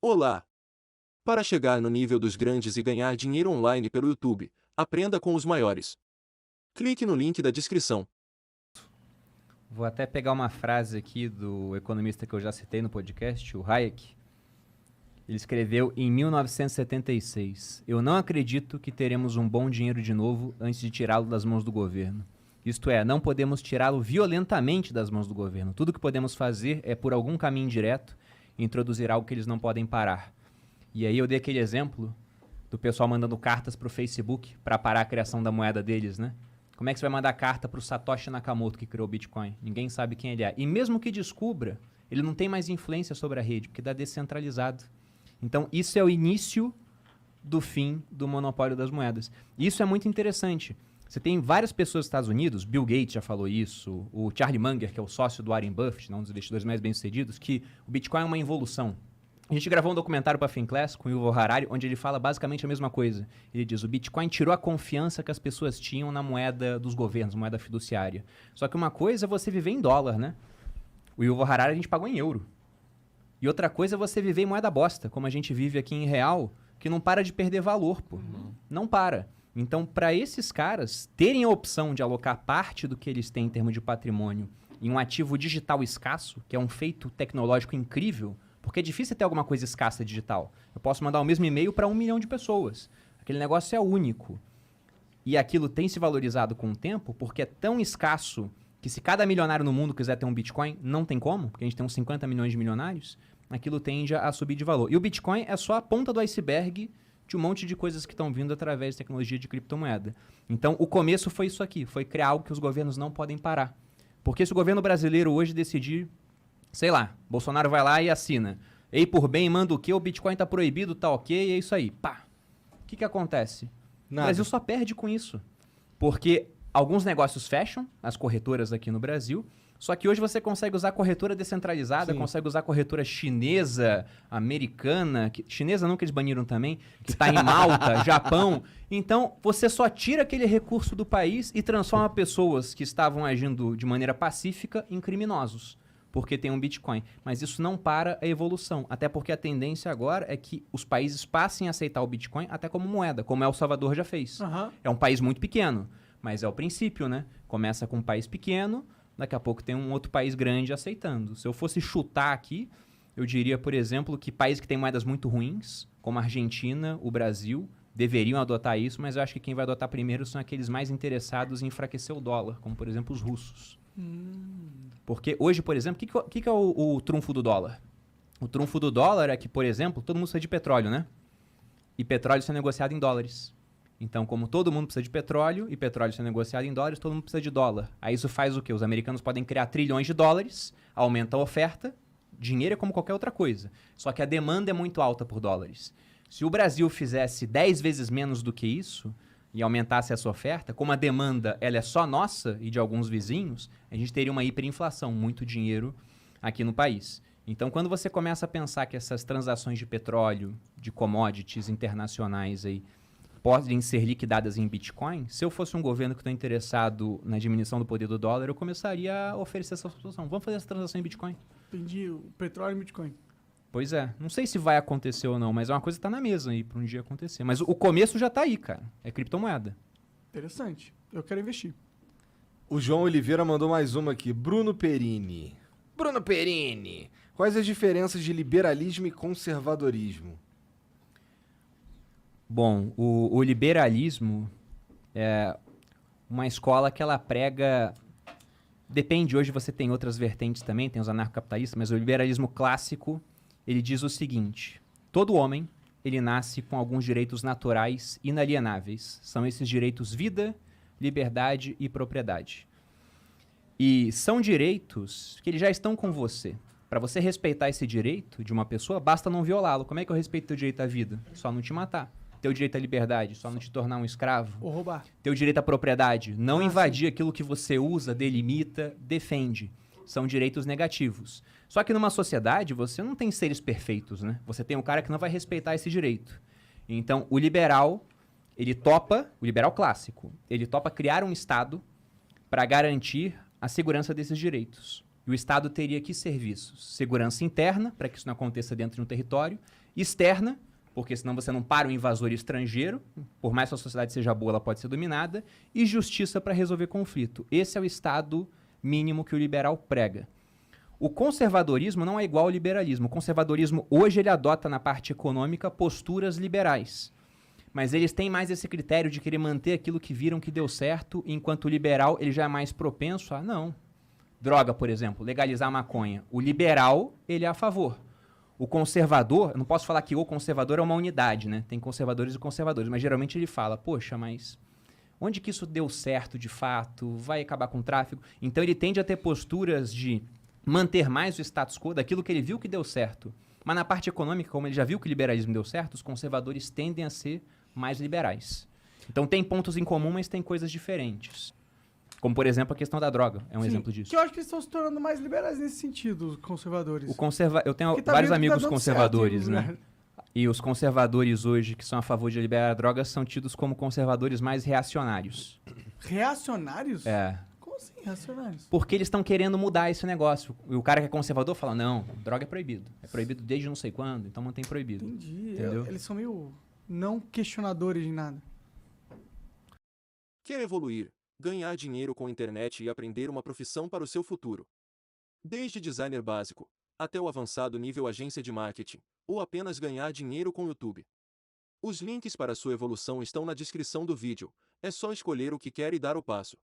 Olá! Para chegar no nível dos grandes e ganhar dinheiro online pelo YouTube, aprenda com os maiores. Clique no link da descrição. Vou até pegar uma frase aqui do economista que eu já citei no podcast, o Hayek. Ele escreveu em 1976: "Eu não acredito que teremos um bom dinheiro de novo antes de tirá-lo das mãos do governo. Isto é, não podemos tirá-lo violentamente das mãos do governo. Tudo que podemos fazer é, por algum caminho indireto, introduzir algo que eles não podem parar." E aí eu dei aquele exemplo do pessoal mandando cartas para o Facebook para parar a criação da moeda deles, né? Como é que você vai mandar carta para o Satoshi Nakamoto, que criou o Bitcoin? Ninguém sabe quem ele é. E mesmo que descubra, ele não tem mais influência sobre a rede, porque está descentralizado. Então, isso é o início do fim do monopólio das moedas. E isso é muito interessante. Você tem várias pessoas nos Estados Unidos, Bill Gates já falou isso, o Charlie Munger, que é o sócio do Warren Buffett, um dos investidores mais bem-sucedidos, que o Bitcoin é uma evolução. A gente gravou um documentário para a Finclass com o Yuval Harari, onde ele fala basicamente a mesma coisa. Ele diz: o Bitcoin tirou a confiança que as pessoas tinham na moeda dos governos, moeda fiduciária. Só que uma coisa é você viver em dólar, né? O Yuval Harari a gente pagou em euro. E outra coisa é você viver em moeda bosta, como a gente vive aqui em real, que não para de perder valor, pô. Não para. Então, para esses caras terem a opção de alocar parte do que eles têm em termos de patrimônio em um ativo digital escasso, que é um feito tecnológico incrível, porque é difícil ter alguma coisa escassa digital. Eu posso mandar o mesmo e-mail para 1 milhão de pessoas. Aquele negócio é único. E aquilo tem se valorizado com o tempo porque é tão escasso que se cada milionário no mundo quiser ter um Bitcoin, não tem como, porque a gente tem uns 50 milhões de milionários, aquilo tende a subir de valor. E o Bitcoin é só a ponta do iceberg de um monte de coisas que estão vindo através de tecnologia de criptomoeda. Então, o começo foi isso aqui, foi criar algo que os governos não podem parar. Porque se o governo brasileiro hoje decidir, sei lá, Bolsonaro vai lá e assina: "Ei, por bem, manda o quê? O Bitcoin tá proibido, tá ok", é isso aí. Pá! O que acontece? Nada. O Brasil só perde com isso. Porque alguns negócios fecham, as corretoras aqui no Brasil, só que hoje você consegue usar corretora descentralizada, Sim. consegue usar corretora chinesa, americana, chinesa não, que eles baniram também, que está em Malta, Japão. Então, você só tira aquele recurso do país e transforma pessoas que estavam agindo de maneira pacífica em criminosos, porque tem um Bitcoin. Mas isso não para a evolução, até porque a tendência agora é que os países passem a aceitar o Bitcoin até como moeda, como El Salvador já fez. É um país muito pequeno, mas é o princípio, né? Começa com um país pequeno, daqui a pouco tem um outro país grande aceitando. Se eu fosse chutar aqui, eu diria, por exemplo, que países que têm moedas muito ruins, como a Argentina, o Brasil, deveriam adotar isso, mas eu acho que quem vai adotar primeiro são aqueles mais interessados em enfraquecer o dólar, como, por exemplo, os russos. Porque hoje, por exemplo, o que é o trunfo do dólar? O trunfo do dólar é que, por exemplo, todo mundo precisa de petróleo, né? E petróleo é negociado em dólares. Então, como todo mundo precisa de petróleo e petróleo é negociado em dólares, todo mundo precisa de dólar. Aí isso faz o quê? Os americanos podem criar trilhões de dólares, aumenta a oferta, dinheiro é como qualquer outra coisa. Só que a demanda é muito alta por dólares. Se o Brasil fizesse 10 vezes menos do que isso e aumentasse essa oferta, como a demanda ela é só nossa e de alguns vizinhos, a gente teria uma hiperinflação, muito dinheiro aqui no país. Então, quando você começa a pensar que essas transações de petróleo, de commodities internacionais aí, podem ser liquidadas em Bitcoin, se eu fosse um governo que está interessado na diminuição do poder do dólar, eu começaria a oferecer essa solução. Vamos fazer essa transação em Bitcoin. Entendi, o petróleo e Bitcoin. Pois é. Não sei se vai acontecer ou não, mas é uma coisa que está na mesa aí para um dia acontecer. Mas o começo já está aí, cara. É criptomoeda. Interessante. Eu quero investir. O João Oliveira mandou mais uma aqui. Bruno Perini. Bruno Perini. Quais as diferenças de liberalismo e conservadorismo? Bom, o liberalismo é uma escola que ela prega... Depende, hoje você tem outras vertentes também, tem os anarcocapitalistas, mas o liberalismo clássico, ele diz o seguinte: todo homem, ele nasce com alguns direitos naturais inalienáveis. São esses direitos vida, liberdade e propriedade. E são direitos que eles já estão com você. Para você respeitar esse direito de uma pessoa, basta não violá-lo. Como é que eu respeito teu direito à vida? Só não te matar. Teu direito à liberdade, só não te tornar um escravo. Ou roubar. Teu direito à propriedade, não invadir aquilo que você usa, delimita, defende. São direitos negativos. Só que numa sociedade, você não tem seres perfeitos, né? Você tem um cara que não vai respeitar esse direito. Então, o liberal, ele topa, o liberal clássico, ele topa criar um Estado para garantir a segurança desses direitos. E o Estado teria que serviços? Segurança interna, para que isso não aconteça dentro de um território. Externa, porque senão você não para o invasor estrangeiro. Por mais que a sociedade seja boa, ela pode ser dominada. E justiça para resolver conflito. Esse é o Estado mínimo que o liberal prega. O conservadorismo não é igual ao liberalismo. O conservadorismo, hoje, ele adota na parte econômica posturas liberais. Mas eles têm mais esse critério de querer manter aquilo que viram que deu certo, enquanto o liberal ele já é mais propenso a, não. Droga, por exemplo, legalizar a maconha. O liberal, ele é a favor. O conservador, eu não posso falar que o conservador é uma unidade, né? Tem conservadores e conservadores, mas geralmente ele fala, poxa, mas onde que isso deu certo de fato? Vai acabar com o tráfico? Então ele tende a ter posturas de manter mais o status quo daquilo que ele viu que deu certo. Mas na parte econômica, como ele já viu que o liberalismo deu certo, os conservadores tendem a ser mais liberais. Então tem pontos em comum, mas tem coisas diferentes. Como, por exemplo, a questão da droga. É um Sim, exemplo disso. que eu acho que eles estão se tornando mais liberais nesse sentido, os conservadores. Eu tenho Porque tá vários vendo que tá amigos dando conservadores, certo, né? E os conservadores hoje, que são a favor de liberar drogas, são tidos como conservadores mais reacionários. Reacionários? É. Como assim, reacionários? Porque eles estão querendo mudar esse negócio. E o cara que é conservador fala, não, droga é proibido. É proibido desde não sei quando, então mantém proibido. Entendi. Entendeu? Eles são meio não questionadores de nada. Quer evoluir, ganhar dinheiro com a internet e aprender uma profissão para o seu futuro? Desde designer básico, até o avançado nível agência de marketing, ou apenas ganhar dinheiro com o YouTube. Os links para sua evolução estão na descrição do vídeo, é só escolher o que quer e dar o passo.